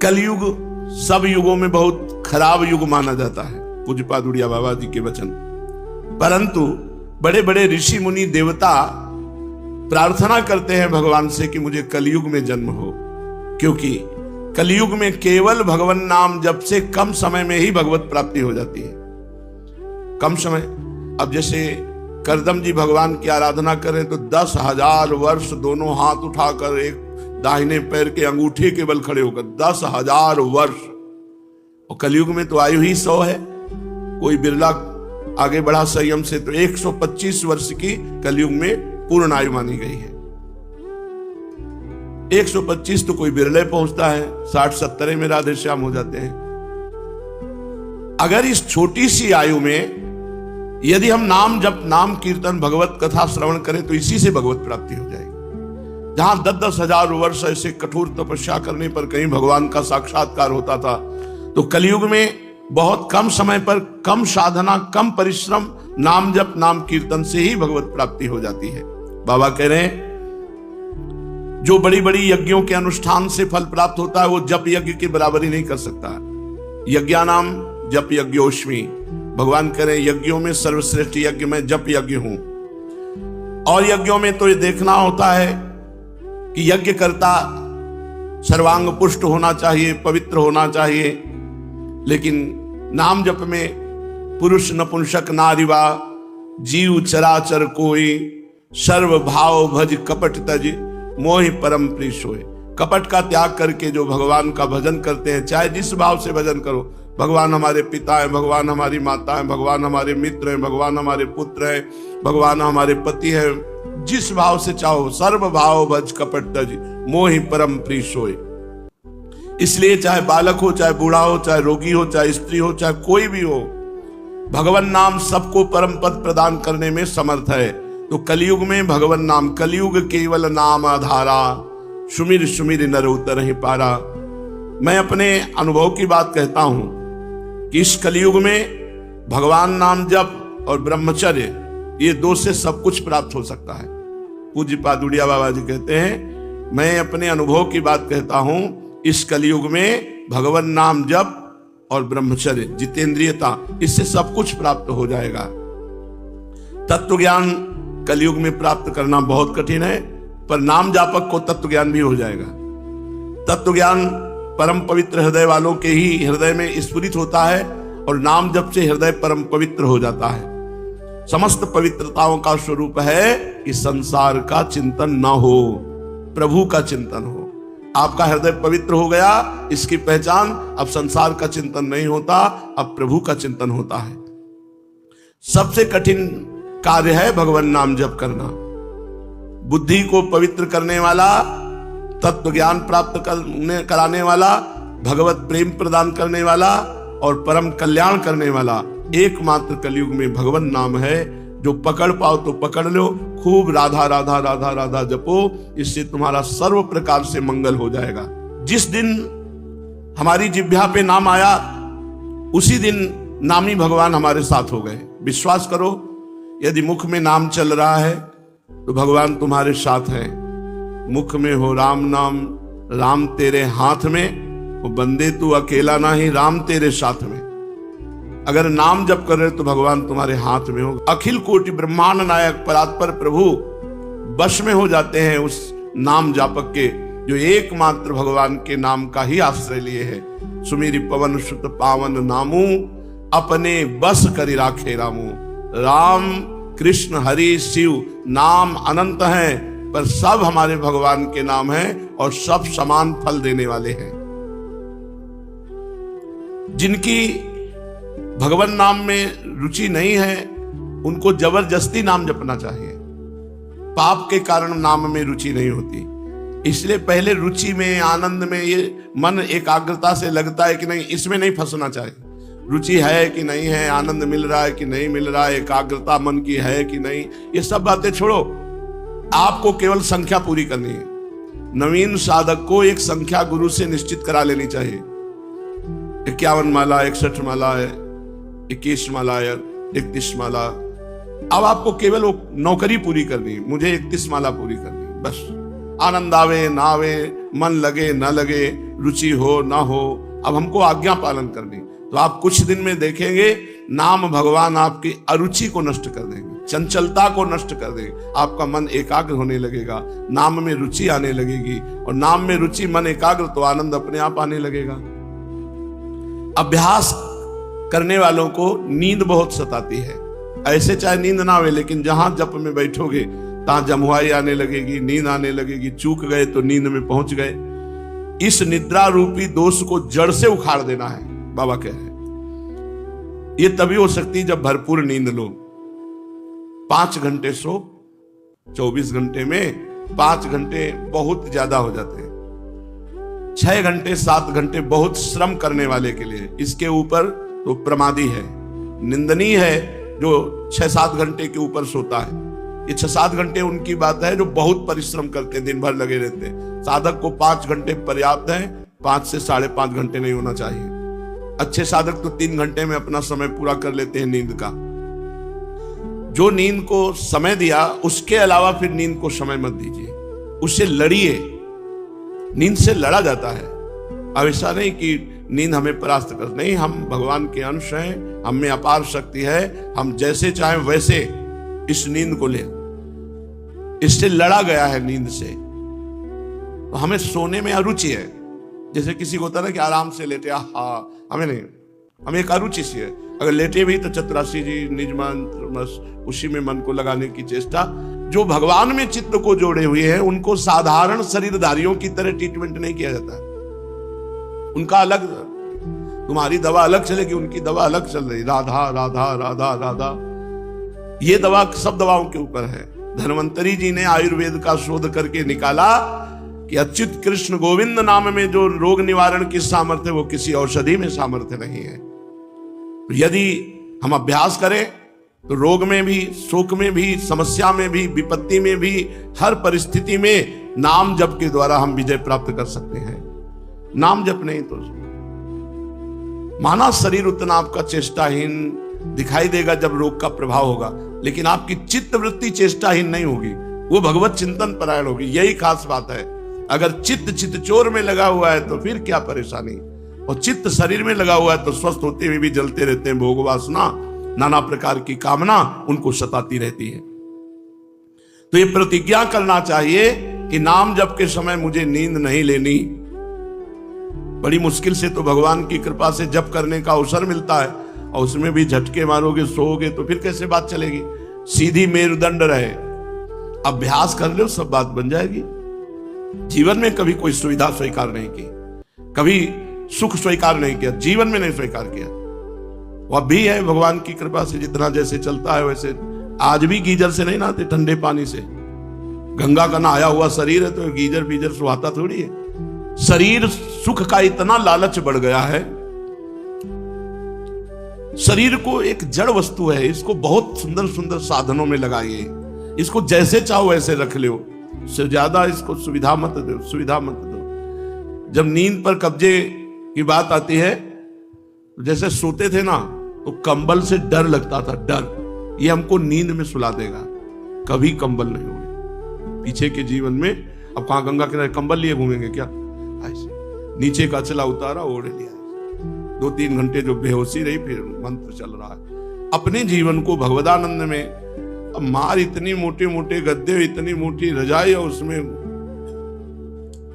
कलयुग सब युगों में बहुत खराब युग माना जाता है, पूज्यपाद उड़िया बाबा जी के वचन। परंतु बड़े बड़े ऋषि मुनि देवता प्रार्थना करते हैं भगवान से कि मुझे कलयुग में जन्म हो, क्योंकि कलयुग में केवल भगवान नाम जप से कम समय में ही भगवत प्राप्ति हो जाती है। कम समय, अब जैसे करदम जी भगवान की आराधना करें तो 10,000 वर्ष दोनों हाथ उठाकर एक दाहिने पैर के अंगूठे के बल खड़े होकर 10,000 वर्ष, और कलयुग में तो आयु ही 100 है, कोई बिरला आगे बढ़ा संयम से तो 125 वर्ष की कलयुग में पूर्ण आयु मानी गई है। 125 तो कोई बिरले पहुंचता है, 60-70 में राधे श्याम हो जाते हैं। अगर इस छोटी सी आयु में यदि हम नाम जप, नाम कीर्तन, भगवत कथा श्रवण करें तो इसी से भगवत प्राप्ति हो जाएगी। जहां 10-10 हजार वर्ष ऐसे कठोर तपस्या करने पर कहीं भगवान का साक्षात्कार होता था, तो कलयुग में बहुत कम समय पर, कम साधना, कम परिश्रम, नाम जप, नाम कीर्तन से ही भगवत प्राप्ति हो जाती है। बाबा कह रहे हैं जो बड़ी बड़ी यज्ञों के अनुष्ठान से फल प्राप्त होता है वो जप यज्ञ की बराबरी नहीं कर सकता। यज्ञानाम जप यज्ञोस्मि, भगवान कह रहे यज्ञों में सर्वश्रेष्ठ यज्ञ में जप यज्ञ हूं। और यज्ञों में तो ये देखना होता है कि यज्ञ करता सर्वांग पुष्ट होना चाहिए, पवित्र होना चाहिए, लेकिन नाम जप में पुरुष नपुंसक नारीवा जीव चराचर कोई, सर्व भाव भज कपट तज मोहि परम प्रिय सोए। कपट का त्याग करके जो भगवान का भजन करते हैं, चाहे जिस भाव से भजन करो, भगवान हमारे पिता हैं, भगवान हमारी माता हैं, भगवान हमारे मित्र हैं, भगवान हमारे पुत्र हैं, भगवान हमारे पति हैं, जिस भाव से चाहो, सर्व भाव भज कपट तज मोहि परम प्रिय सोए। इसलिए चाहे बालक हो, चाहे बूढ़ा हो, चाहे रोगी हो, चाहे स्त्री हो, चाहे कोई भी हो, भगवान नाम सबको परम पद प्रदान करने में समर्थ है। तो कलयुग में भगवान नाम, कलयुग केवल नाम आधारा, सुमिर सुमिर नर उतर ही पारा। मैं अपने अनुभव की बात कहता हूं कि इस कलयुग में भगवान नाम जप और ब्रह्मचर्य, ये दो से सब कुछ प्राप्त हो सकता है। पूज्यपाद उड़िया बाबा जी कहते हैं, मैं अपने अनुभव की बात कहता हूं, इस कलयुग में भगवान नाम जप और ब्रह्मचर्य, जितेंद्रियता, इससे सब कुछ प्राप्त हो जाएगा। तत्व ज्ञान कलयुग में प्राप्त करना बहुत कठिन है, पर नाम जापक को तत्व ज्ञान भी हो जाएगा। तत्व ज्ञान परम पवित्र हृदय वालों के ही हृदय में स्फुरित होता है, और नाम जप से हृदय परम पवित्र हो जाता है। समस्त पवित्रताओं का स्वरूप है कि संसार का चिंतन न हो, प्रभु का चिंतन हो। आपका हृदय पवित्र हो गया, इसकी पहचान अब संसार का चिंतन नहीं होता, अब प्रभु का चिंतन होता है। सबसे कठिन कार्य है भगवान नाम जप करना। बुद्धि को पवित्र करने वाला, तत्व ज्ञान प्राप्त कराने वाला, भगवत प्रेम प्रदान करने वाला और परम कल्याण करने वाला एकमात्र कलयुग में भगवान नाम है। जो पकड़ पाओ तो पकड़ लो, खूब राधा राधा राधा राधा जपो, इससे तुम्हारा सर्व प्रकार से मंगल हो जाएगा। जिस दिन हमारी जिह्वा पे नाम आया, उसी दिन नामी भगवान हमारे साथ हो गए। विश्वास करो, यदि मुख में नाम चल रहा है तो भगवान तुम्हारे साथ है। मुख में हो राम नाम, राम तेरे हाथ में, वो बंदे तू अकेला नहीं, राम तेरे साथ में। अगर नाम जप कर रहे तो भगवान तुम्हारे हाथ में हो। अखिल कोटि ब्रह्मांड नायक परात्पर प्रभु वश में हो जाते हैं उस नाम जापक के, जो एकमात्र भगवान के नाम का ही आश्रय लिए है। सुमिरि पवन सुत पावन नामू, अपने बस करि राखे रामू। राम कृष्ण हरि शिव नाम अनंत हैं, पर सब हमारे भगवान के नाम हैं और सब समान फल देने वाले हैं। जिनकी भगवान नाम में रुचि नहीं है, उनको जबरदस्ती नाम जपना चाहिए। पाप के कारण नाम में रुचि नहीं होती, इसलिए पहले रुचि में, आनंद में ये मन एकाग्रता से लगता है कि नहीं, इसमें नहीं फंसना चाहिए। रुचि है कि नहीं है, आनंद मिल रहा है कि नहीं मिल रहा है, एकाग्रता मन की है कि नहीं, ये सब बातें छोड़ो। आपको केवल संख्या पूरी करनी है। नवीन साधक को एक संख्या गुरु से निश्चित करा लेनी चाहिए। 51 माला, 61 माला, 21 माला, 31 माला। अब आपको केवल वो नौकरी पूरी करनी है, मुझे 31 माला पूरी करनी है, बस। आनंद आवे ना आवे, मन लगे न लगे, रुचि हो ना हो, अब हमको आज्ञा पालन करनी। तो आप कुछ दिन में देखेंगे नाम भगवान आपकी अरुचि को नष्ट कर देंगे, चंचलता को नष्ट कर देंगे, आपका मन एकाग्र होने लगेगा, नाम में रुचि आने लगेगी, और नाम में रुचि मन एकाग्र तो आनंद अपने आप आने लगेगा। अभ्यास करने वालों को नींद बहुत सताती है, ऐसे चाहे नींद ना आवे, लेकिन जहां जप में बैठोगे तहां जमुआई आने लगेगी, नींद आने लगेगी, चूक गए तो नींद में पहुंच गए। इस निद्रा रूपी दोष को जड़ से उखाड़ देना है, बाबा कह रहे हैं। ये तभी हो सकती जब भरपूर नींद लो। 5 घंटे सो, 24 घंटे में 5 घंटे बहुत ज्यादा हो जाते हैं। 6 घंटे 7 घंटे बहुत श्रम करने वाले के लिए, इसके ऊपर तो प्रमादी है, निंदनीय है जो 6-7 घंटे के ऊपर सोता है। ये 6-7 घंटे उनकी बात है जो बहुत परिश्रम करते हैं, दिन भर लगे रहते हैं। साधक को 5 घंटे पर्याप्त है, 5 से 5.5 घंटे नहीं होना चाहिए। अच्छे साधक तो 3 घंटे में अपना समय पूरा कर लेते हैं नींद का। जो नींद को समय दिया उसके अलावा फिर नींद को समय मत दीजिए, उससे लड़िए। नींद से लड़ा जाता है। अब ऐसा नहीं कि नींद हमें परास्त कर, नहीं, हम भगवान के अंश हैं, हम में अपार शक्ति है, हम जैसे चाहें वैसे इस नींद को ले। इससे लड़ा गया है नींद से, तो हमें सोने में अरुचि है। जैसे किसी को होता है ना कि आराम से लेटे, हमें नहीं, हमें एक अरुचि सी है। अगर लेटे भी तो चतुरासी जी निज मंत्र बस उसी में मन को लगाने की चेष्टा। जो भगवान में चित्त को जोड़े हुए हैं उनको साधारण शरीरधारियों की तरह ट्रीटमेंट नहीं किया जाता है। उनका अलग, तुम्हारी दवा अलग चलेगी, उनकी दवा अलग चल रही, राधा राधा राधा राधा। ये दवा सब दवाओं के ऊपर है। धन्वंतरी जी ने आयुर्वेद का शोध करके निकाला कि अच्युत कृष्ण गोविंद नाम में जो रोग निवारण की सामर्थ्य वो किसी औषधि में सामर्थ्य नहीं है। तो यदि हम अभ्यास करें तो रोग में भी, शोक में भी, समस्या में भी, विपत्ति में भी, हर परिस्थिति में नाम जप के द्वारा हम विजय प्राप्त कर सकते हैं। नाम जप नहीं तो माना शरीर उतना आपका चेष्टाहीन दिखाई देगा जब रोग का प्रभाव होगा, लेकिन आपकी चित्त वृत्ति चेष्टाहीन नहीं होगी, वो भगवत चिंतन परायण होगी। यही खास बात है। अगर चित्त चित्तचोर में लगा हुआ है तो फिर क्या परेशानी, और चित्त शरीर में लगा हुआ है तो स्वस्थ होते हुए भी जलते रहते हैं। भोग वासना, नाना प्रकार की कामना उनको सताती रहती है। तो ये प्रतिज्ञा करना चाहिए कि नाम जप के समय मुझे नींद नहीं लेनी। बड़ी मुश्किल से तो भगवान की कृपा से जप करने का अवसर मिलता है, और उसमें भी झटके मारोगे, सोओगे तो फिर कैसे बात चलेगी। सीधी मेरुदंड रहे, अभ्यास कर लो, सब बात बन जाएगी। जीवन में कभी कोई सुविधा स्वीकार नहीं की, कभी सुख स्वीकार नहीं किया, जीवन में नहीं स्वीकार किया। वह भी है भगवान की कृपा से, जितना जैसे चलता है वैसे। आज भी गीजर से नहीं नहाते, ठंडे पानी से। गंगा का नहाया हुआ शरीर है तो गीजर बीजर सुहाता थोड़ी है। शरीर सुख का इतना लालच बढ़ गया है। शरीर को एक जड़ वस्तु है, इसको बहुत सुंदर सुंदर साधनों में लगाइए, इसको जैसे चाहो वैसे रख लो, उससे ज्यादा इसको सुविधा मत दो, सुविधा मत दो। जब नींद पर कब्जे की बात आती है, जैसे सोते थे ना तो कंबल से डर लगता था, डर ये हमको नींद में सुला देगा, कभी कंबल नहीं होंगे पीछे के जीवन में। अब कहां गंगा किनारे कंबल लिए घूमेंगे क्या, ऐसे नीचे का चला उतारा ओढ़ लिया, 2-3 घंटे जो बेहोशी रही, फिर मंत्र चल रहा है। अपने जीवन को भगवदानंद में, अब मार इतनी मोटे मोटे गद्दे, इतनी मोटी रजाई, और उसमें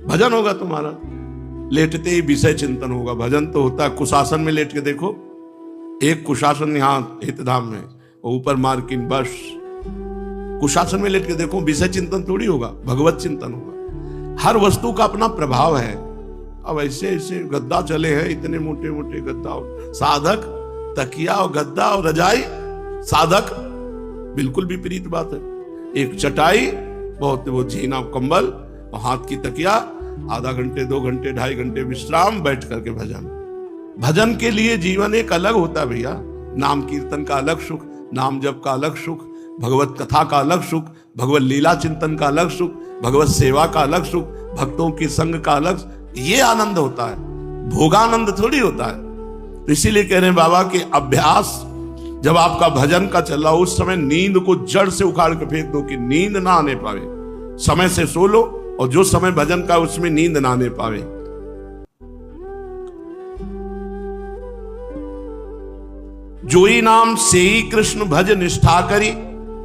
भजन होगा तुम्हारा, लेटते ही विषय चिंतन होगा। भजन तो होता है कुशासन में लेट के देखो, एक कुशासन यहाँ हितधाम में, ऊपर मार्किन, बस कुशासन में लेट के देखो, विषय चिंतन थोड़ी होगा, भगवत चिंतन होगा। हर वस्तु का अपना प्रभाव है। अब ऐसे ऐसे गद्दा चले हैं, इतने मोटे मोटे गद्दा, साधक तकिया और गद्दा और रजाई, साधक बिल्कुल विपरीत बात है। एक चटाई, बहुत वो झीना कंबल और हाथ की तकिया, आधा घंटे 2 घंटे 2.5 घंटे विश्राम, बैठ करके भजन। भजन के लिए जीवन एक अलग होता है भैया। नाम कीर्तन का अलग सुख, नाम जप का अलग सुख, भगवत कथा का अलग सुख, भगवत लीला चिंतन का अलग सुख, भगवत सेवा का अलग सुख, भक्तों की संग का अलग, ये आनंद होता है, भोगानंद थोड़ी होता है। तो इसीलिए कह रहे हैं बाबा कि अभ्यास जब आपका भजन का चल रहा हो, उस समय नींद को जड़ से उखाड़ के फेंक दो कि नींद ना आने पावे। समय से सो लो, और जो समय भजन का उसमें नींद ना आने पावे। जोई नाम सेई कृष्ण भज निष्ठा करी,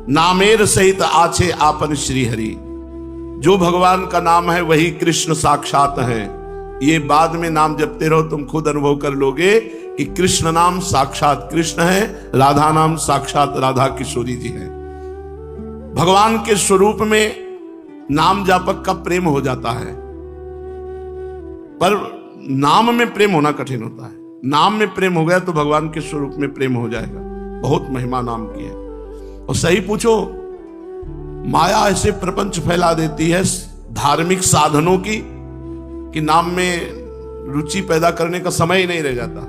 नामेर सहित आछे आपन श्री हरि। जो भगवान का नाम है वही कृष्ण साक्षात है। ये बाद में नाम जपते रहो, तुम खुद अनुभव कर लोगे कि कृष्ण नाम साक्षात कृष्ण है, राधा नाम साक्षात राधा किशोरी जी है। भगवान के स्वरूप में नाम जापक का प्रेम हो जाता है, पर नाम में प्रेम होना कठिन होता है। नाम में प्रेम हो गया तो भगवान के स्वरूप में प्रेम हो जाएगा। बहुत महिमा नाम की है। और सही पूछो, माया ऐसे प्रपंच फैला देती है धार्मिक साधनों की कि नाम में रुचि पैदा करने का समय ही नहीं रह जाता।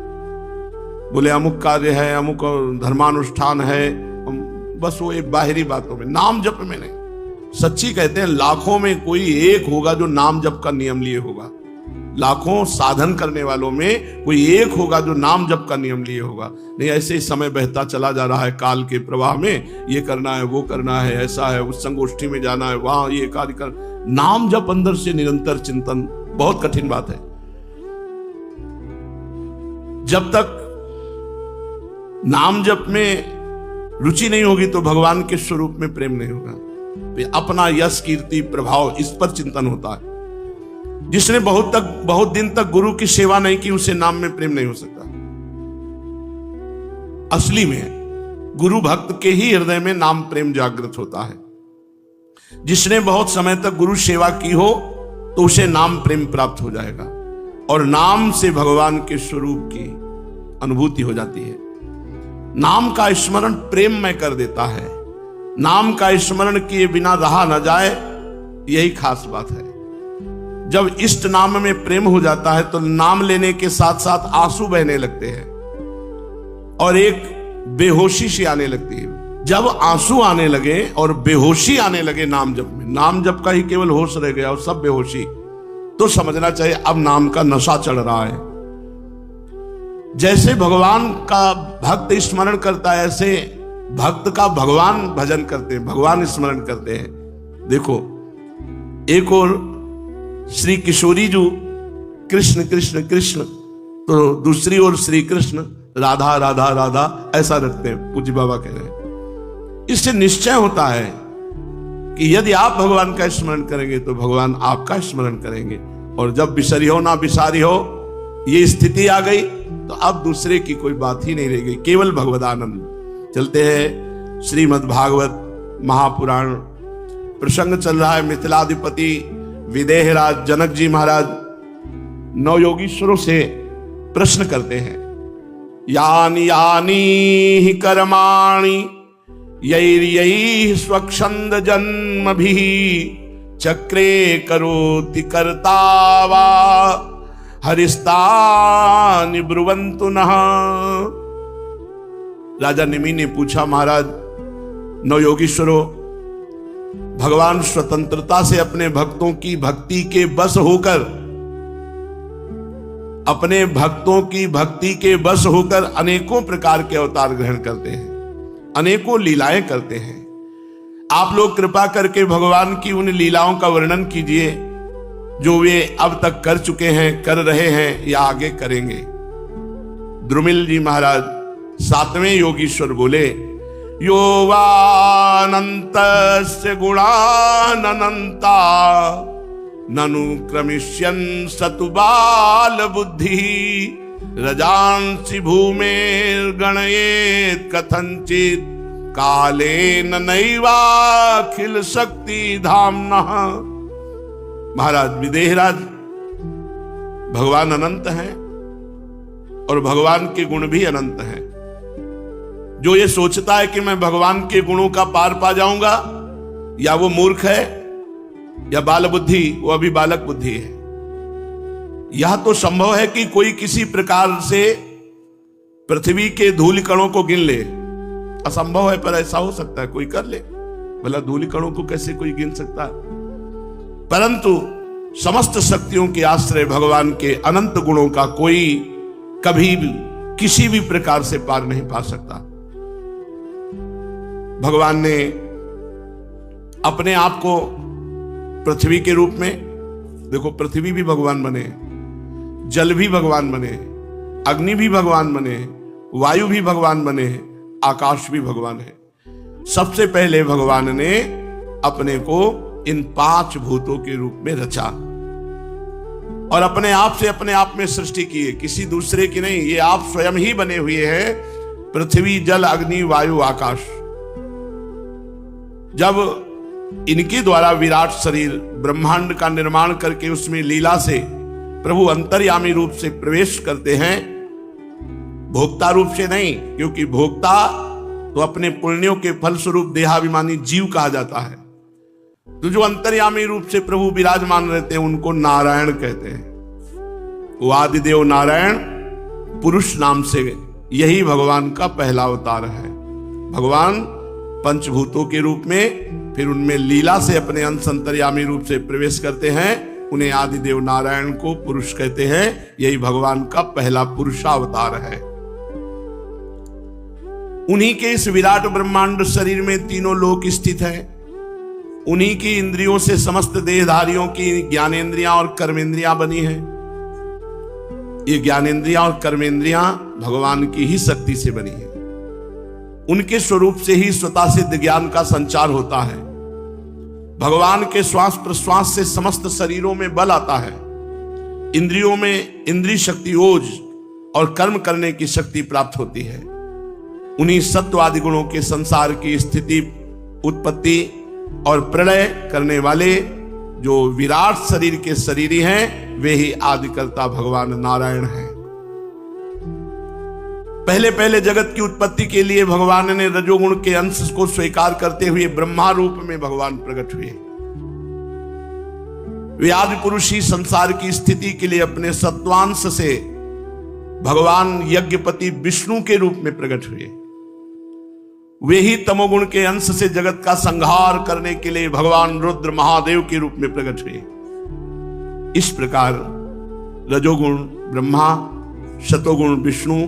बोले अमुक कार्य है, अमुक धर्मानुष्ठान है, बस वो एक बाहरी बातों में, नाम जप में नहीं। सच्ची कहते हैं लाखों में कोई एक होगा जो नाम जप का नियम लिए होगा। लाखों साधन करने वालों में कोई एक होगा जो नाम जप का नियम लिए होगा। नहीं ऐसे ही समय बहता चला जा रहा है काल के प्रवाह में, ये करना है, वो करना है, ऐसा है, उस संगोष्ठी में जाना है, वहां ये कार्य कर। नाम जप अंदर से निरंतर चिंतन बहुत कठिन बात है। जब तक नाम जप में रुचि नहीं होगी तो भगवान के स्वरूप में प्रेम नहीं होगा। अपना यश कीर्ति प्रभाव इस पर चिंतन होता है। जिसने बहुत दिन तक गुरु की सेवा नहीं की उसे नाम में प्रेम नहीं हो सकता। असली में गुरु भक्त के ही हृदय में नाम प्रेम जागृत होता है। जिसने बहुत समय तक गुरु सेवा की हो तो उसे नाम प्रेम प्राप्त हो जाएगा और नाम से भगवान के स्वरूप की अनुभूति हो जाती है। नाम का स्मरण प्रेममय कर देता है। नाम का स्मरण किए बिना रहा न जाए, यही खास बात है। जब इष्ट नाम में प्रेम हो जाता है तो नाम लेने के साथ साथ आंसू बहने लगते हैं और एक बेहोशी सी आने लगती है। जब आंसू आने लगे और बेहोशी आने लगे नाम जप में, नाम जप का ही केवल होश रह गया और सब बेहोशी, तो समझना चाहिए अब नाम का नशा चढ़ रहा है। जैसे भगवान का भक्त स्मरण करता है, ऐसे भक्त का भगवान भजन करते हैं, भगवान स्मरण करते हैं। देखो, एक और श्री किशोरी जी कृष्ण कृष्ण कृष्ण, तो दूसरी ओर श्री कृष्ण राधा राधा राधा, ऐसा रखते हैं। पूज्य बाबा कह रहे हैं। इससे निश्चय होता है कि यदि आप भगवान का स्मरण करेंगे तो भगवान आपका स्मरण करेंगे। और जब बिसरी हो ना बिसारी हो, ये स्थिति आ गई तो अब दूसरे की कोई बात ही नहीं रह गई, केवल भगवदानंद। चलते हैं श्रीमद् भागवत महापुराण। प्रसंग चल रहा है मिथिलाधिपति विदेहराज जनक जी महाराज नौ योगीश्वरों से प्रश्न करते हैं। यानी यानी ही कर्माणि यैर्यैः स्वच्छंद जन्म भी चक्रे करोति कर्ता वा हरिस्तानि ब्रुवन्तु नः। राजा निमि ने पूछा, महाराज नौ योगीश्वरों, भगवान स्वतंत्रता से अपने भक्तों की भक्ति के बस होकर, अपने भक्तों की भक्ति के बस होकर अनेकों प्रकार के अवतार ग्रहण करते हैं, अनेकों लीलाएं करते हैं। आप लोग कृपा करके भगवान की उन लीलाओं का वर्णन कीजिए जो वे अब तक कर चुके हैं, कर रहे हैं या आगे करेंगे। द्रुमिल जी महाराज 7वें योगीश्वर बोले, यो वानन्तस्य गुणानन्ता ननु क्रमिष्यन् सतु बाल बुद्धि रजांसि भूमेर्गणयेत् कथंचित् कालेन नैवाखिल शक्ति धाम्नः। महाराज विदेहराज भगवान अनंत हैं और भगवान के गुण भी अनंत हैं। जो ये सोचता है कि मैं भगवान के गुणों का पार पा जाऊंगा, या वो मूर्ख है या बाल बुद्धि, वो अभी बालक बुद्धि है। यह तो संभव है कि कोई किसी प्रकार से पृथ्वी के धूल कणों को गिन ले, असंभव है पर ऐसा हो सकता है, कोई कर ले। भला धूल कणों को कैसे कोई गिन सकता है? परंतु समस्त शक्तियों के आश्रय भगवान के अनंत गुणों का कोई कभी भी किसी भी प्रकार से पार नहीं पा सकता। भगवान ने अपने आप को पृथ्वी के रूप में, देखो पृथ्वी भी भगवान बने, जल भी भगवान बने, अग्नि भी भगवान बने, वायु भी भगवान बने हैं, आकाश भी भगवान है। सबसे पहले भगवान ने अपने को इन 5 भूतों के रूप में रचा और अपने आप से अपने आप में सृष्टि की है, किसी दूसरे की नहीं। ये आप स्वयं ही बने हुए हैं, पृथ्वी, जल, अग्नि, वायु, आकाश। जब इनके द्वारा विराट शरीर ब्रह्मांड का निर्माण करके उसमें लीला से प्रभु अंतर्यामी रूप से प्रवेश करते हैं, भोक्ता रूप से नहीं, क्योंकि भोक्ता तो अपने पुण्यों के फलस्वरूप देहाभिमानी जीव कहा जाता है। तो जो अंतर्यामी रूप से प्रभु विराजमान रहते हैं उनको नारायण कहते हैं। वो आदिदेव नारायण पुरुष नाम से, यही भगवान का पहला अवतार है। भगवान पंचभूतों के रूप में, फिर उनमें लीला से अपने अंश अंतर्यामी रूप से प्रवेश करते हैं, उन्हें आदिदेव नारायण को पुरुष कहते हैं। यही भगवान का पहला पुरुषावतार है। उन्हीं के इस विराट ब्रह्मांड शरीर में तीनों लोक स्थित है। उन्हीं की इंद्रियों से समस्त देहधारियों की ज्ञानेंद्रियां और कर्मेंद्रियां बनी हैं। ये ज्ञानेंद्रियां और कर्मेंद्रियां भगवान की ही शक्ति से बनी है। उनके स्वरूप से ही स्वतः सिद्ध ज्ञान का संचार होता है। भगवान के श्वास प्रश्वास से समस्त शरीरों में बल आता है। इंद्रियों में इंद्रिय शक्ति, ओज और कर्म करने की शक्ति प्राप्त होती है। उन्हीं सत्वादि गुणों के संसार की स्थिति, उत्पत्ति और प्रलय करने वाले जो विराट शरीर के शरीरी हैं, वे ही आदिकर्ता भगवान नारायण हैं। पहले पहले जगत की उत्पत्ति के लिए भगवान ने रजोगुण के अंश को स्वीकार करते हुए ब्रह्मा रूप में भगवान प्रकट हुए। वे आदि पुरुष ही संसार की स्थिति के लिए अपने सत्वांश से भगवान यज्ञपति विष्णु के रूप में प्रकट हुए। वे ही तमोगुण के अंश से जगत का संहार करने के लिए भगवान रुद्र महादेव के रूप में प्रकट हुए। इस प्रकार रजोगुण ब्रह्मा, शतोगुण विष्णु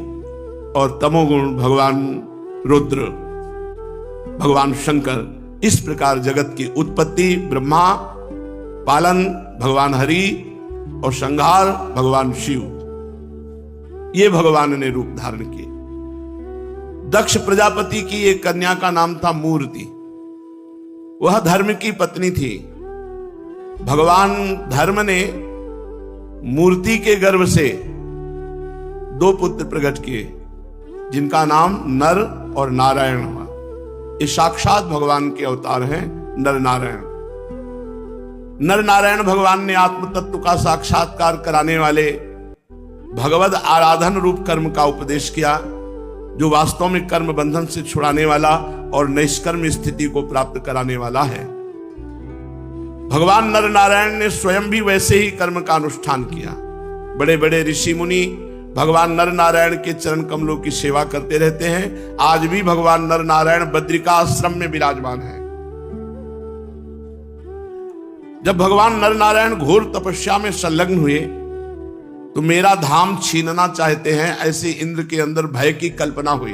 और तमोगुण भगवान रुद्र, भगवान शंकर, इस प्रकार जगत की उत्पत्ति ब्रह्मा, पालन भगवान हरि और संहार भगवान शिव, ये भगवान ने रूप धारण किए। दक्ष प्रजापति की एक कन्या का नाम था मूर्ति। वह धर्म की पत्नी थी। भगवान धर्म ने मूर्ति के गर्भ से 2 पुत्र प्रकट किए, जिनका नाम नर और नारायण हुआ। ये साक्षात भगवान के अवतार हैं, नर नारायण। नर नारायण भगवान ने आत्म तत्व का साक्षात्कार कराने वाले भगवद आराधन रूप कर्म का उपदेश किया, जो वास्तव में कर्म बंधन से छुड़ाने वाला और निष्कर्म स्थिति को प्राप्त कराने वाला है। भगवान नर नारायण ने स्वयं भी वैसे ही कर्म का अनुष्ठान किया। बड़े बड़े ऋषि मुनि भगवान नर नारायण के चरण कमलों की सेवा करते रहते हैं। आज भी भगवान नर नारायण बद्रिका आश्रम में विराजमान है। जब भगवान नर नारायण घोर तपस्या में संलग्न हुए तो मेरा धाम छीनना चाहते हैं, ऐसे इंद्र के अंदर भय की कल्पना हुई।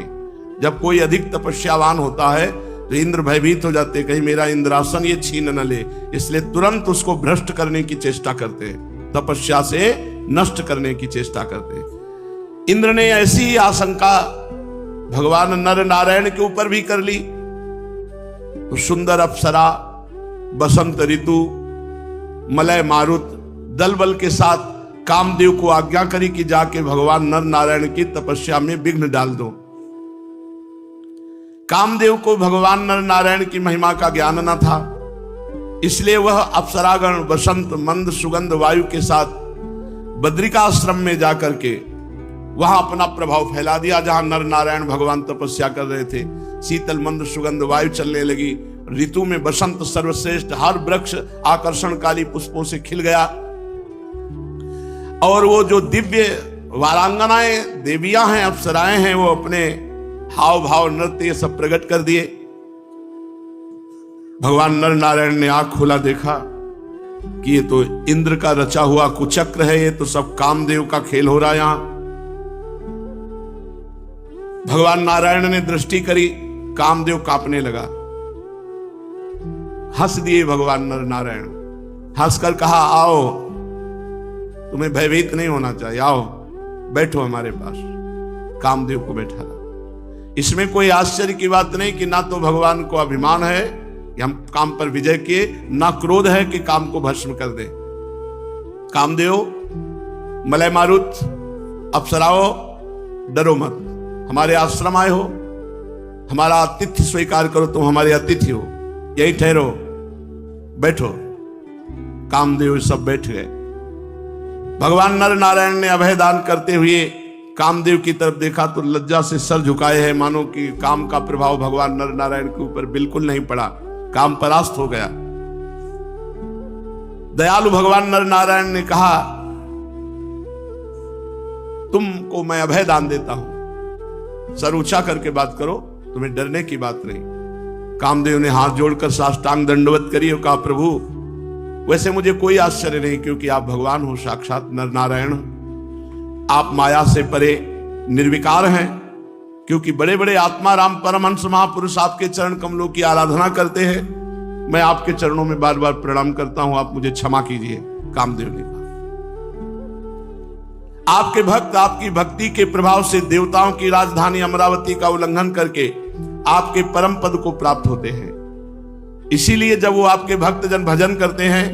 जब कोई अधिक तपस्यावान होता है तो इंद्र भयभीत हो जाते, कहीं मेरा इंद्रासन ये छीन न ले, इसलिए तुरंत उसको भ्रष्ट करने की चेष्टा करते हैं, तपस्या से नष्ट करने की चेष्टा करते हैं। इंद्र ने ऐसी ही आशंका भगवान नर नारायण के ऊपर भी कर ली। तो सुंदर अप्सरा, बसंत ऋतु, मलय मारुत दल बल के साथ कामदेव को आज्ञा करी कि जाके भगवान नर नारायण की तपस्या में विघ्न डाल दो। कामदेव को भगवान नर नारायण की महिमा का ज्ञान न था, इसलिए वह अप्सरागण बसंत मंद सुगंध वायु के साथ बद्रिका आश्रम में जाकर के वहां अपना प्रभाव फैला दिया। जहां नर नारायण भगवान तपस्या कर रहे थे, शीतल मंद सुगंध वायु चलने लगी। ऋतु में बसंत सर्वश्रेष्ठ, हर वृक्ष आकर्षणकारी पुष्पों से खिल गया और वो जो दिव्य वारांगनाएं, देवियां हैं, अप्सराएं हैं, वो अपने हाव भाव नृत्य ये सब प्रकट कर दिए। भगवान नर नारायण ने आंख खोला, देखा कि ये तो इंद्र का रचा हुआ कुचक्र है, ये तो सब कामदेव का खेल हो रहा है। यहां भगवान नारायण ने दृष्टि करी, कामदेव कांपने लगा। हंस दिए भगवान नर नारायण, हंसकर कहा, आओ, तुम्हें भयभीत नहीं होना चाहिए, आओ बैठो हमारे पास। कामदेव को बैठाना। इसमें कोई आश्चर्य की बात नहीं कि ना तो भगवान को अभिमान है कि हम काम पर विजय किए, ना क्रोध है कि काम को भस्म कर दे। कामदेव, मलय मारुत, अप्सराओ, डरो मत, हमारे आश्रम आए हो, हमारा आतिथ्य स्वीकार करो, तुम हमारे अतिथि हो, यही ठहरो, बैठो। कामदेव सब बैठ गए। भगवान नर नारायण ने अभय दान करते हुए कामदेव की तरफ देखा तो लज्जा से सर झुकाए हैं, मानो कि काम का प्रभाव भगवान नर नारायण के ऊपर बिल्कुल नहीं पड़ा, काम परास्त हो गया। दयालु भगवान नर नारायण ने कहा, तुमको मैं अभय दान देता हूं, सर ऊंचा करके बात करो, तुम्हें डरने की बात नहीं। कामदेव ने हाथ जोड़कर साष्टांग दंडवत करी और कहा, प्रभु वैसे मुझे कोई आश्चर्य नहीं, क्योंकि आप भगवान हो, साक्षात नर नारायण, आप माया से परे निर्विकार हैं, क्योंकि बड़े बड़े आत्मा राम परमहंस महापुरुष आपके चरण कमलों की आराधना करते हैं। मैं आपके चरणों में बार बार प्रणाम करता हूं, आप मुझे क्षमा कीजिए। कामदेव ने कहा, आपके भक्त आपकी भक्ति के प्रभाव से देवताओं की राजधानी अमरावती का उल्लंघन करके आपके परम पद को प्राप्त होते हैं। इसीलिए जब वो आपके भक्त जन भजन करते हैं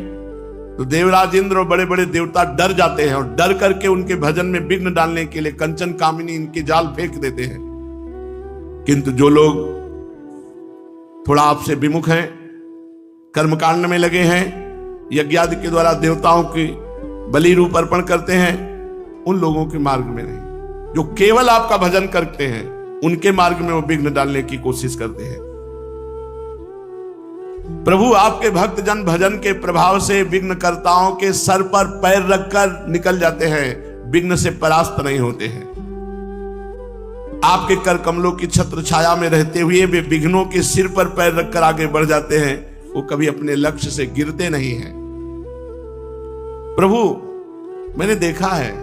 तो देवराज इंद्र और बड़े बड़े देवता डर जाते हैं और डर करके उनके भजन में विघ्न डालने के लिए कंचन कामिनी इनके जाल फेंक देते हैं। किंतु जो लोग थोड़ा आपसे विमुख हैं, कर्मकांड में लगे हैं, यज्ञादि के द्वारा देवताओं की बलि रूप अर्पण करते हैं, उन लोगों के मार्ग में नहीं। जो केवल आपका भजन करते हैं उनके मार्ग में वो विघ्न डालने की कोशिश करते हैं। प्रभु आपके भक्त जन भजन के प्रभाव से विघ्नकर्ताओं के सर पर पैर रखकर निकल जाते हैं, विघ्न से परास्त नहीं होते हैं। आपके कर कमलों की छत्र छाया में रहते हुए वे विघ्नों के सिर पर पैर रखकर आगे बढ़ जाते हैं, वो कभी अपने लक्ष्य से गिरते नहीं हैं। प्रभु मैंने देखा है,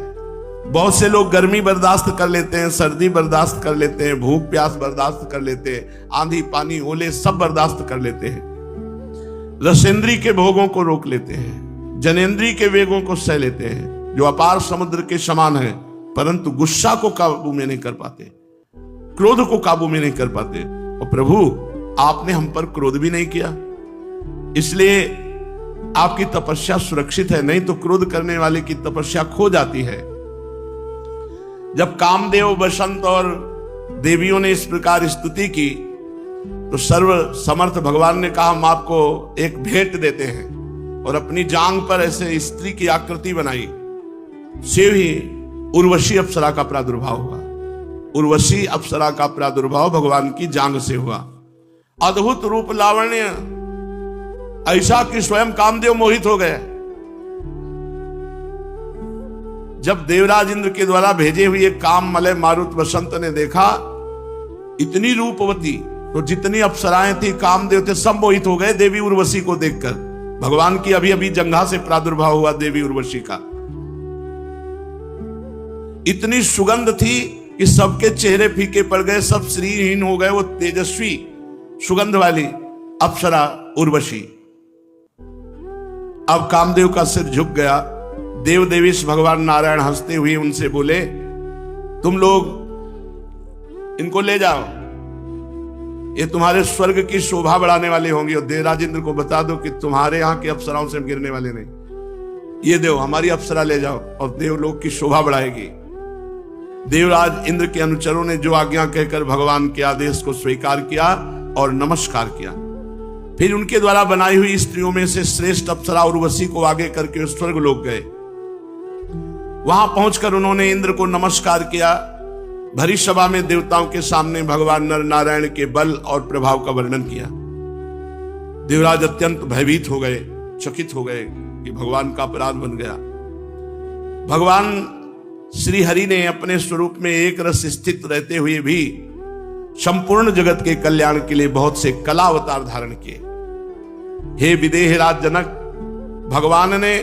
बहुत से लोग गर्मी बर्दाश्त कर लेते हैं, सर्दी बर्दाश्त कर लेते हैं, भूख प्यास बर्दाश्त कर लेते हैं, आंधी पानी ओले सब बर्दाश्त कर लेते हैं, रसेंद्री के भोगों को रोक लेते हैं, जनेंद्री के वेगों को सह लेते हैं, जो अपार समुद्र के समान है, परंतु गुस्सा को काबू में नहीं कर पाते, क्रोध को काबू में नहीं कर पाते। और प्रभु आपने हम पर क्रोध भी नहीं किया, इसलिए आपकी तपस्या सुरक्षित है, नहीं तो क्रोध करने वाले की तपस्या खो जाती है। जब कामदेव, बसंत और देवियों ने इस प्रकार स्तुति की तो सर्व समर्थ भगवान ने कहा, हम आपको एक भेंट देते हैं, और अपनी जांग पर ऐसे स्त्री की आकृति बनाई। से ही उर्वशी अप्सरा का प्रादुर्भाव हुआ। उर्वशी अप्सरा का प्रादुर्भाव भगवान की जांग से हुआ। अद्भुत रूप लावण्य ऐसा कि स्वयं कामदेव मोहित हो गए। जब देवराज इंद्र के द्वारा भेजे हुए काम मलय मारुत बसंत ने देखा इतनी रूपवती, तो जितनी अप्सराएं थी कामदेव थे सब मोहित हो गए देवी उर्वशी को देखकर। भगवान की अभी अभी जंघा से प्रादुर्भाव हुआ देवी उर्वशी का। इतनी सुगंध थी कि सबके चेहरे फीके पड़ गए, सब श्रीहीन हो गए। वो तेजस्वी सुगंध वाली अप्सरा उर्वशी। अब कामदेव का सिर झुक गया। देव देवेश भगवान नारायण हंसते हुए उनसे बोले, तुम लोग इनको ले जाओ, ये तुम्हारे स्वर्ग की शोभा बढ़ाने वाले होंगे, और देवराज इंद्र को बता दो कि तुम्हारे यहां की अप्सराओं से हम गिरने वाले नहीं। ये देव हमारी अप्सरा ले जाओ और देवलोक की शोभा बढ़ाएगी। देवराज इंद्र के अनुचरों ने जो आज्ञा कहकर भगवान के आदेश को स्वीकार किया और नमस्कार किया। फिर उनके द्वारा बनाई हुई स्त्रियों में से श्रेष्ठ अप्सरा उर्वशी को आगे करके स्वर्ग लोक गए। वहां पहुंचकर उन्होंने इंद्र को नमस्कार किया। भरी सभा में देवताओं के सामने भगवान नर नारायण के बल और प्रभाव का वर्णन किया। देवराज अत्यंत भयभीत हो गए, चकित हो गए कि भगवान का अपराध बन गया। भगवान श्री हरि ने अपने स्वरूप में एक रस स्थित रहते हुए भी संपूर्ण जगत के कल्याण के लिए बहुत से कला अवतार धारण किए। हे विदेह राज जनक, भगवान ने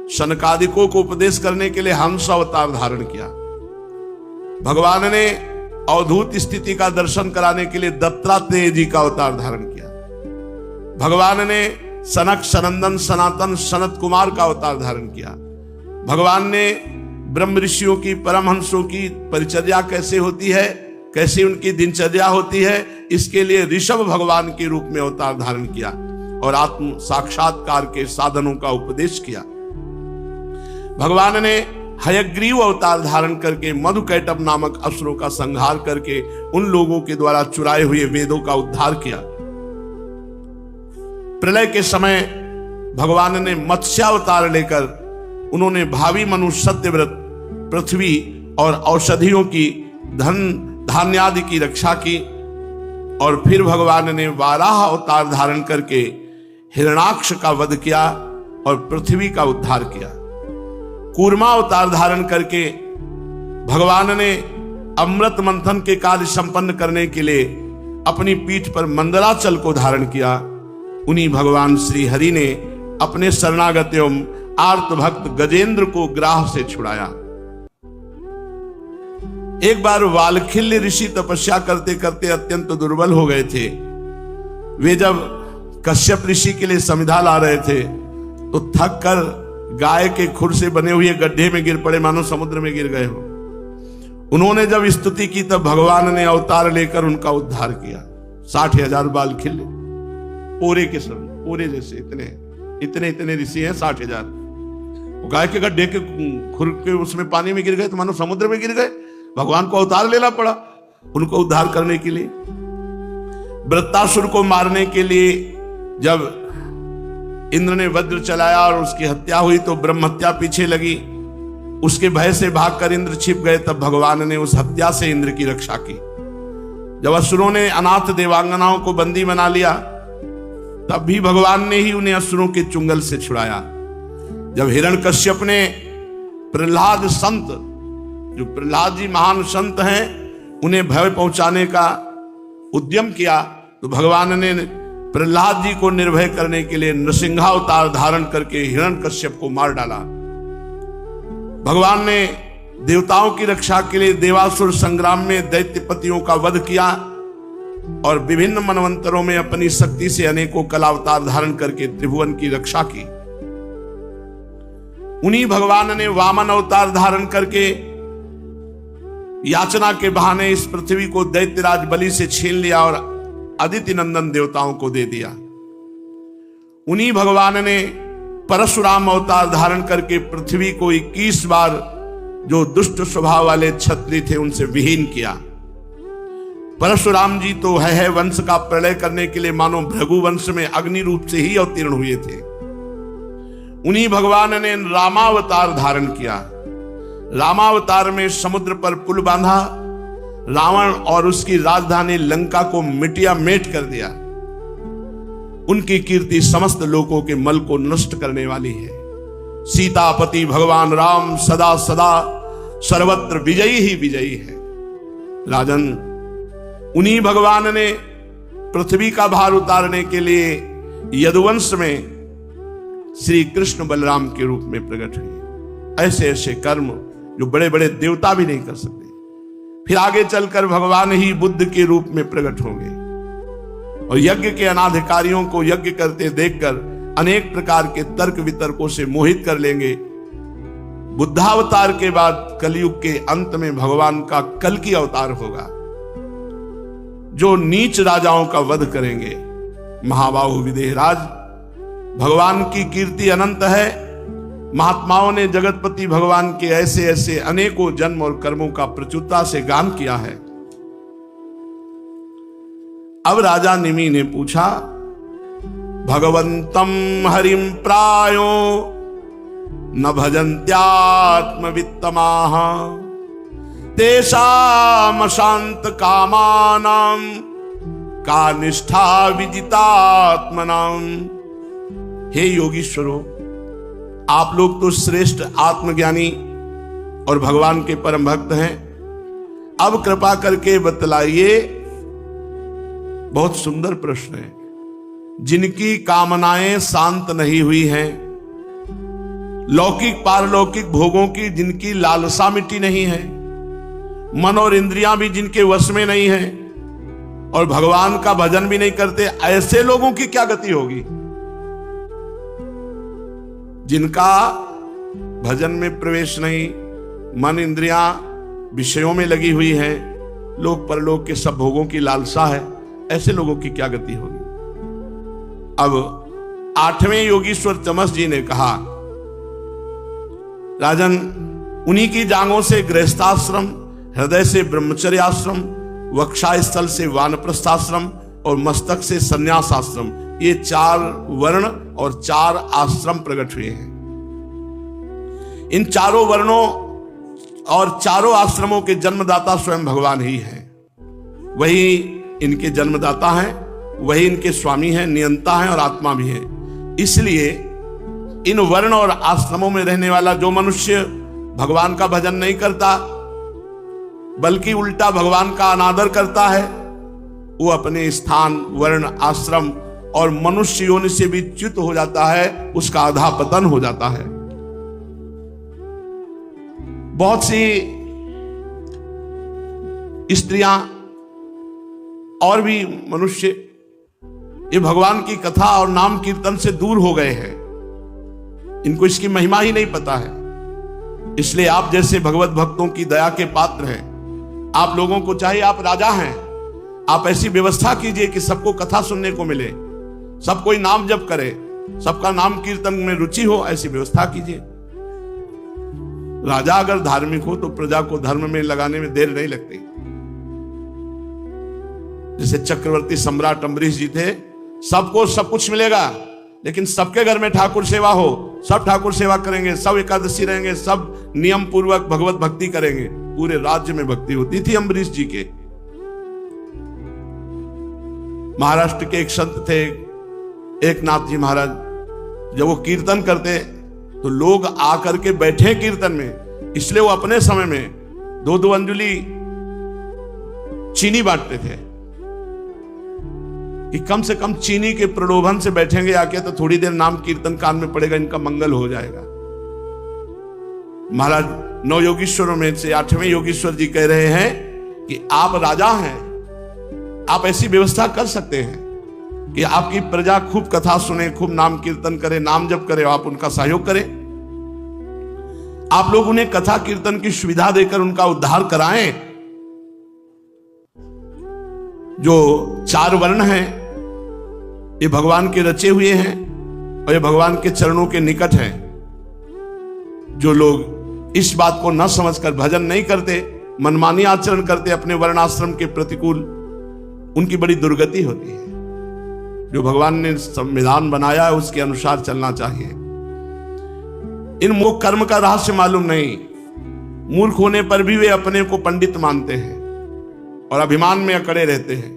सनकादिकों को उपदेश करने के लिए हंस अवतार धारण किया। भगवान ने अवधूत स्थिति का दर्शन कराने के लिए दत्तात्रेय जी का अवतार धारण किया। भगवान ने सनक सनंदन सनातन सनत कुमार का अवतार धारण किया। भगवान ने ब्रह्म ऋषियों की, परमहंसों की परिचर्या कैसे होती है, कैसे उनकी दिनचर्या होती है, इसके लिए ऋषभ भगवान के रूप में अवतार धारण किया और आत्म साक्षात्कार के साधनों का उपदेश किया। भगवान ने हयग्रीव अवतार धारण करके मधुकैटभ नामक असुरों का संहार करके उन लोगों के द्वारा चुराए हुए वेदों का उद्धार किया। प्रलय के समय भगवान ने मत्स्यावतार लेकर उन्होंने भावी मनुष्य, सत्यव्रत, पृथ्वी और औषधियों की, धन धान्यादि की रक्षा की। और फिर भगवान ने वाराह अवतार धारण करके हिरणाक्ष का वध किया और पृथ्वी का उद्धार किया। कूर्मा अवतार धारण करके भगवान ने अमृत मंथन के कार्य संपन्न करने के लिए अपनी पीठ पर मंदराचल को धारण किया। उन्हीं भगवान श्री हरि ने अपने शरणागत एवं आर्त भक्त गजेंद्र को ग्राह से छुड़ाया। एक बार वालखिल्य ऋषि तपस्या करते करते अत्यंत दुर्बल हो गए थे। वे जब कश्यप ऋषि के लिए समिधा ला रहे थे तो थक कर गाय के खुर से बने हुए गड्ढे में गिर पड़े, मानो समुद्र में गिर गए हो। उन्होंने जब स्तुति की तब भगवान ने अवतार लेकर उनका उद्धार किया। 60,000 वालखिल्य, पोरे के सर, पोरे जैसे इतने इतने ऋषि हैं, 60,000। गाय के गड्ढे के खुर के उसमें पानी में गिर गए तो मानो समुद्र में गिर गए। भगवान को अवतार लेना पड़ा उनको उद्धार करने के लिए। वृत्तासुर को मारने के लिए जब इंद्र ने वज्र चलाया और उसकी हत्या हुई तो ब्रह्म हत्या पीछे लगी। उसके भय से भागकर इंद्र छिप गए, तब भगवान ने उस हत्या से इंद्र की रक्षा की। जब असुरों ने अनाथ देवांगनाओं को बंदी बना लिया तब भी भगवान ने ही उन्हें असुरों के चुंगल से छुड़ाया। जब हिरण्यकश्यप ने प्रहलाद संत, जो प्रहलाद जी महान संत हैं, उन्हें भय पहुंचाने का उद्यम किया तो भगवान ने प्रहलाद जी को निर्भय करने के लिए नृसिंहावतार धारण करके हिरण्यकश्यप को मार डाला। भगवान ने देवताओं की रक्षा के लिए देवासुर संग्राम में दैत्यपतियों का वध किया और विभिन्न मनवंतरों में अपनी शक्ति से अनेकों कलावतार धारण करके त्रिभुवन की रक्षा की। उन्हीं भगवान ने वामन अवतार धारण करके याचना के बहाने इस पृथ्वी को दैत्यराज बलि से छीन लिया और अदिति नंदन देवताओं को दे दिया। उन्हीं भगवान ने परशुराम अवतार धारण करके पृथ्वी को 21 बार जो दुष्ट स्वभाव वाले क्षत्रिय थे उनसे विहीन किया। परशुराम जी तो है वंश का प्रलय करने के लिए मानो भृगु वंश में अग्नि रूप से ही अवतीर्ण हुए थे। उन्हीं भगवान ने रामावतार धारण किया। रामावतार में समुद्र पर पुल बांधा, रावण और उसकी राजधानी लंका को मिटिया मेट कर दिया। उनकी कीर्ति समस्त लोगों के मल को नष्ट करने वाली है। सीतापति भगवान राम सदा सदा सर्वत्र विजयी ही विजयी है। राजन, उन्हीं भगवान ने पृथ्वी का भार उतारने के लिए यदुवंश में श्री कृष्ण बलराम के रूप में प्रकट हुए। ऐसे ऐसे कर्म जो बड़े बड़े देवता भी नहीं कर सकते। फिर आगे चलकर भगवान ही बुद्ध के रूप में प्रकट होंगे और यज्ञ के अनाधिकारियों को यज्ञ करते देखकर अनेक प्रकार के तर्क वितर्कों से मोहित कर लेंगे। बुद्धावतार के बाद कलयुग के अंत में भगवान का कल की अवतार होगा जो नीच राजाओं का वध करेंगे। महाबाहु विदेहराज, भगवान की कीर्ति अनंत है। महात्माओं ने जगतपति भगवान के ऐसे ऐसे अनेकों जन्म और कर्मों का प्रचुरता से गान किया है। अब राजा निमि ने पूछा, भगवंतम हरिम प्रायो न भजन्त्यात्मवित्तमाः तेषाम शांत कामानां का निष्ठा विजितात्मनां। हे योगीश्वरों, आप लोग तो श्रेष्ठ आत्मज्ञानी और भगवान के परम भक्त हैं। अब कृपा करके बतलाइए, बहुत सुंदर प्रश्न है, जिनकी कामनाएं शांत नहीं हुई हैं, लौकिक पारलौकिक भोगों की जिनकी लालसा मिटी नहीं है, मन और इंद्रियां भी जिनके वश में नहीं है और भगवान का भजन भी नहीं करते, ऐसे लोगों की क्या गति होगी? जिनका भजन में प्रवेश नहीं, मन इंद्रियां विषयों में लगी हुई है, लोक परलोक के सब भोगों की लालसा है, ऐसे लोगों की क्या गति होगी। अब 8वें योगीश्वर तमस जी ने कहा, राजन, उन्हीं की जांघों से गृहस्थाश्रम, हृदय से ब्रह्मचर्याश्रम, वक्षास्थल से वानप्रस्थाश्रम और मस्तक से संन्यासाश्रम, ये 4 वर्ण और 4 आश्रम प्रकट हुए हैं। इन चारों वर्णों और चारों आश्रमों के जन्मदाता स्वयं भगवान ही हैं। वही इनके जन्मदाता हैं, वही इनके स्वामी हैं, नियंता हैं और आत्मा भी है। इसलिए इन वर्ण और आश्रमों में रहने वाला जो मनुष्य भगवान का भजन नहीं करता, बल्कि उल्टा भगवान का अनादर करता है, वो अपने स्थान, वर्ण, आश्रम और मनुष्य योनि से भी च्युत हो जाता है, उसका अधःपतन हो जाता है। बहुत सी स्त्रियां और भी मनुष्य ये भगवान की कथा और नाम कीर्तन से दूर हो गए हैं, इनको इसकी महिमा ही नहीं पता है। इसलिए आप जैसे भगवत भक्तों की दया के पात्र हैं, आप लोगों को चाहिए, आप राजा हैं, आप ऐसी व्यवस्था कीजिए कि सबको कथा सुनने को मिले, सब कोई नाम जप करे, सबका नाम कीर्तन में रुचि हो, ऐसी व्यवस्था कीजिए। राजा अगर धार्मिक हो तो प्रजा को धर्म में लगाने में देर नहीं लगती। जैसे चक्रवर्ती सम्राट अम्बरीश जी थे, सबको सब कुछ मिलेगा, लेकिन सबके घर में ठाकुर सेवा हो, सब ठाकुर सेवा करेंगे, सब एकादशी रहेंगे, सब नियम पूर्वक भगवत भक्ति करेंगे। पूरे राज्य में भक्ति होती थी अम्बरीश जी के। महाराष्ट्र के एक संत थे, एकनाथ जी महाराज, जब वो कीर्तन करते तो लोग आकर के बैठे कीर्तन में, इसलिए वो अपने समय में 2-2 अंजुली चीनी बांटते थे कि कम से कम चीनी के प्रलोभन से बैठेंगे आके तो थोड़ी देर नाम कीर्तन कान में पड़ेगा, इनका मंगल हो जाएगा। महाराज 9 योगीश्वरों में से 8वें योगीश्वर जी कह रहे हैं कि आप राजा हैं, आप ऐसी व्यवस्था कर सकते हैं कि आपकी प्रजा खूब कथा सुने, खूब नाम कीर्तन करे, नाम जप करे, आप उनका सहयोग करें। आप लोग उन्हें कथा कीर्तन की सुविधा देकर उनका उद्धार कराएं। जो 4 वर्ण हैं ये भगवान के रचे हुए हैं और ये भगवान के चरणों के निकट हैं। जो लोग इस बात को न समझकर भजन नहीं करते, मनमानी आचरण करते अपने वर्णाश्रम के प्रतिकूल, उनकी बड़ी दुर्गति होती है। जो भगवान ने संविधान बनाया है उसके अनुसार चलना चाहिए। इन मूर्ख कर्म का रहस्य मालूम नहीं, मूर्ख होने पर भी वे अपने को पंडित मानते हैं और अभिमान में अकड़े रहते हैं।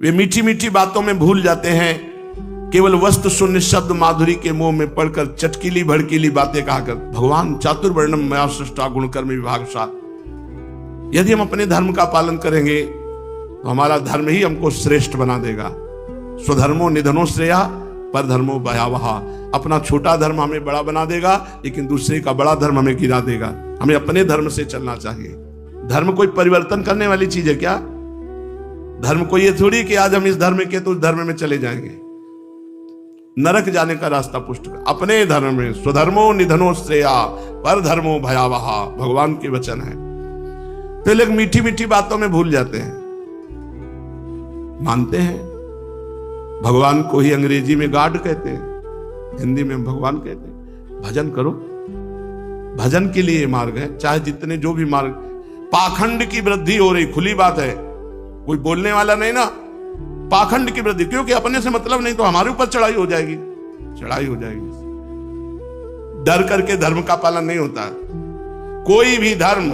वे मीठी मीठी बातों में भूल जाते हैं, केवल वस्तु शून्य शब्द माधुरी के मोह में पड़कर चटकीली भड़कीली बातें कहकर। भगवान चातुर्वर्णम मया सृष्टा गुणकर्म विभागशा। यदि हम अपने धर्म का पालन करेंगे तो हमारा धर्म ही हमको श्रेष्ठ बना देगा। स्वधर्मो निधनो श्रेया पर धर्मो भयावहा। अपना छोटा धर्म हमें बड़ा बना देगा, लेकिन दूसरे का बड़ा धर्म हमें गिरा देगा। हमें अपने धर्म से चलना चाहिए। धर्म कोई परिवर्तन करने वाली चीज है क्या? धर्म को ये थोड़ी कि आज हम इस धर्म के तो उस धर्म में चले जाएंगे। नरक जाने का रास्ता पुष्ट कर। अपने धर्म में स्वधर्मो निधनो श्रेया पर धर्मो भयावहा, भगवान के वचन है। तो लोग मीठी मीठी बातों में भूल जाते हैं, मानते हैं भगवान को ही अंग्रेजी में गॉड कहते हैं, हिंदी में भगवान कहते हैं। भजन करो, भजन के लिए मार्ग है, चाहे जितने जो भी मार्ग। पाखंड की वृद्धि हो रही, खुली बात है, कोई बोलने वाला नहीं ना। पाखंड की वृद्धि, क्योंकि अपने से मतलब नहीं तो हमारे ऊपर चढ़ाई हो जाएगी, चढ़ाई हो जाएगी। डर करके धर्म का पालन नहीं होता। कोई भी धर्म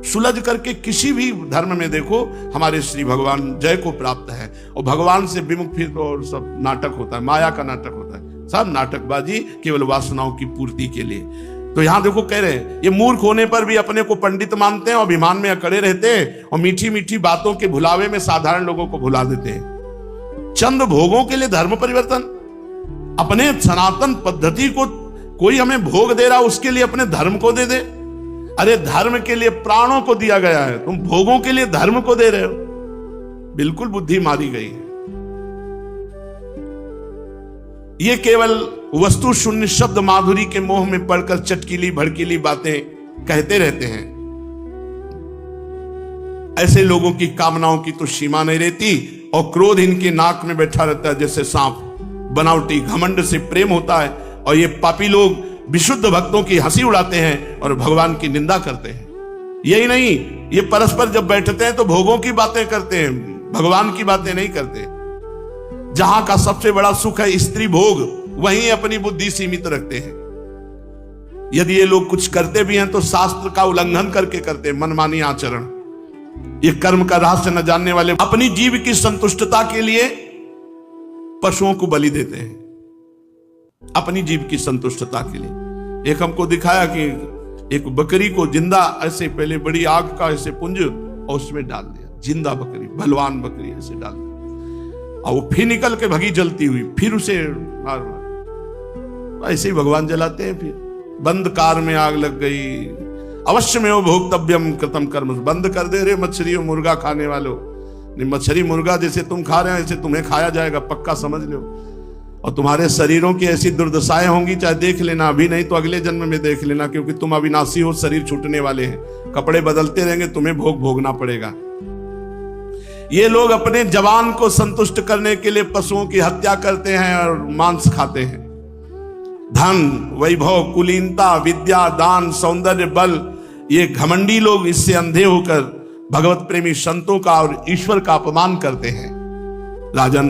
सुलझ करके किसी भी धर्म में देखो, हमारे श्री भगवान जय को प्राप्त है। और भगवान से विमुख फिर तो और सब नाटक होता है, माया का नाटक होता है, सब नाटकबाजी, केवल वासनाओं की पूर्ति के लिए। तो यहां देखो कह रहे हैं, ये मूर्ख होने पर भी अपने को पंडित मानते हैं और अभिमान में अकड़े रहते हैं और मीठी मीठी बातों के भुलावे में साधारण लोगों को भुला देते हैं। चंद भोगों के लिए धर्म परिवर्तन, अपने सनातन पद्धति को कोई हमें भोग दे रहा, उसके लिए अपने धर्म को दे दे। अरे धर्म के लिए प्राणों को दिया गया है, तुम भोगों के लिए धर्म को दे रहे हो। बिल्कुल बुद्धि मारी गई है। ये केवल वस्तु शून्य शब्द माधुरी के मोह में पड़कर चटकीली भड़कीली बातें कहते रहते हैं। ऐसे लोगों की कामनाओं की तो सीमा नहीं रहती और क्रोध इनके नाक में बैठा रहता है जैसे सांप। बनावटी घमंड से प्रेम होता है और ये पापी लोग विशुद्ध भक्तों की हंसी उड़ाते हैं और भगवान की निंदा करते हैं। यही नहीं, ये परस्पर जब बैठते हैं तो भोगों की बातें करते हैं, भगवान की बातें नहीं करते। जहां का सबसे बड़ा सुख है स्त्री भोग, वहीं अपनी बुद्धि सीमित रखते हैं। यदि ये लोग कुछ करते भी हैं तो शास्त्र का उल्लंघन करके करते हैं, मनमानी आचरण। ये कर्म का रहस्य न जानने वाले अपनी जीव की संतुष्टता के लिए पशुओं को बलि देते हैं, अपनी जीव की संतुष्टता के लिए। एक हमको दिखाया कि एक बकरी को जिंदा ऐसे पहले बड़ी आग का ऐसे पुंज और उसमें डाल दिया, जिंदा बकरी, बलवान बकरी ऐसे डाल दिया और वो फिर निकल के भगी जलती हुई, फिर उसे मार मार। ऐसे ही भगवान जलाते हैं। फिर बंद कार में आग लग गई, अवश्य में वो भोक्तव्यम कृतम कर्म। बंद कर दे रे मछली और मुर्गा खाने वालों, मछली मुर्गा जैसे तुम खा रहे हो ऐसे तुम्हें खाया जाएगा, पक्का समझ लो। और तुम्हारे शरीरों की ऐसी दुर्दशाएं होंगी, चाहे देख लेना, अभी नहीं तो अगले जन्म में देख लेना, क्योंकि तुम अविनाशी हो, शरीर छूटने वाले हैं, कपड़े बदलते रहेंगे, तुम्हें भोग भोगना पड़ेगा। ये लोग अपने जवान को संतुष्ट करने के लिए पशुओं की हत्या करते हैं और मांस खाते हैं। धन, वैभव, कुलीनता, विद्या, दान, सौंदर्य, बल, ये घमंडी लोग इससे अंधे होकर भगवत प्रेमी संतों का और ईश्वर का अपमान करते हैं। राजन,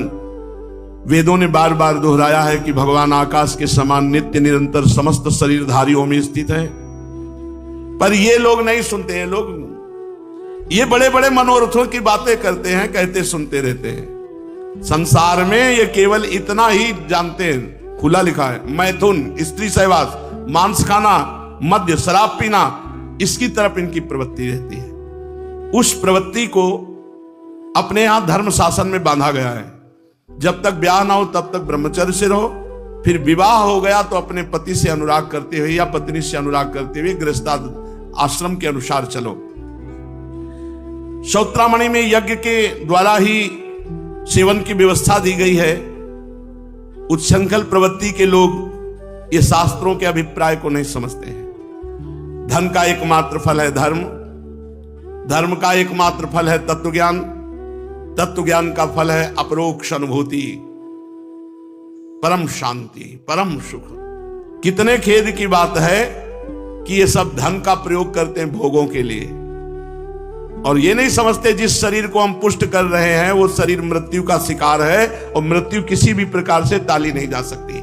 वेदों ने बार बार दोहराया है कि भगवान आकाश के समान नित्य निरंतर समस्त शरीरधारियों में स्थित है, पर ये लोग नहीं सुनते हैं। लोग ये बड़े बड़े मनोरथों की बातें करते हैं, कहते सुनते रहते हैं। संसार में ये केवल इतना ही जानते हैं, खुला लिखा है, मैथुन, स्त्री सहवास, मांस खाना, मद्य, शराब पीना, इसकी तरफ इनकी प्रवृत्ति रहती है। उस प्रवृत्ति को अपने यहां धर्म शासन में बांधा गया है। जब तक ब्याह ना हो तब तक ब्रह्मचर्य से रहो, फिर विवाह हो गया तो अपने पति से अनुराग करते हुए या पत्नी से अनुराग करते हुए गृहस्थ आश्रम के अनुसार चलो। श्रोत्रामणि में यज्ञ के द्वारा ही सेवन की व्यवस्था दी गई है। उच्छृंखल प्रवृत्ति के लोग ये शास्त्रों के अभिप्राय को नहीं समझते हैं। धन का एकमात्र फल है धर्म, धर्म का एकमात्र फल है तत्वज्ञान, तत्वज्ञान का फल है अपरोक्ष अनुभूति, परम शांति, परम सुख। कितने खेद की बात है कि ये सब धन का प्रयोग करते हैं भोगों के लिए और ये नहीं समझते जिस शरीर को हम पुष्ट कर रहे हैं वो शरीर मृत्यु का शिकार है और मृत्यु किसी भी प्रकार से टाली नहीं जा सकती।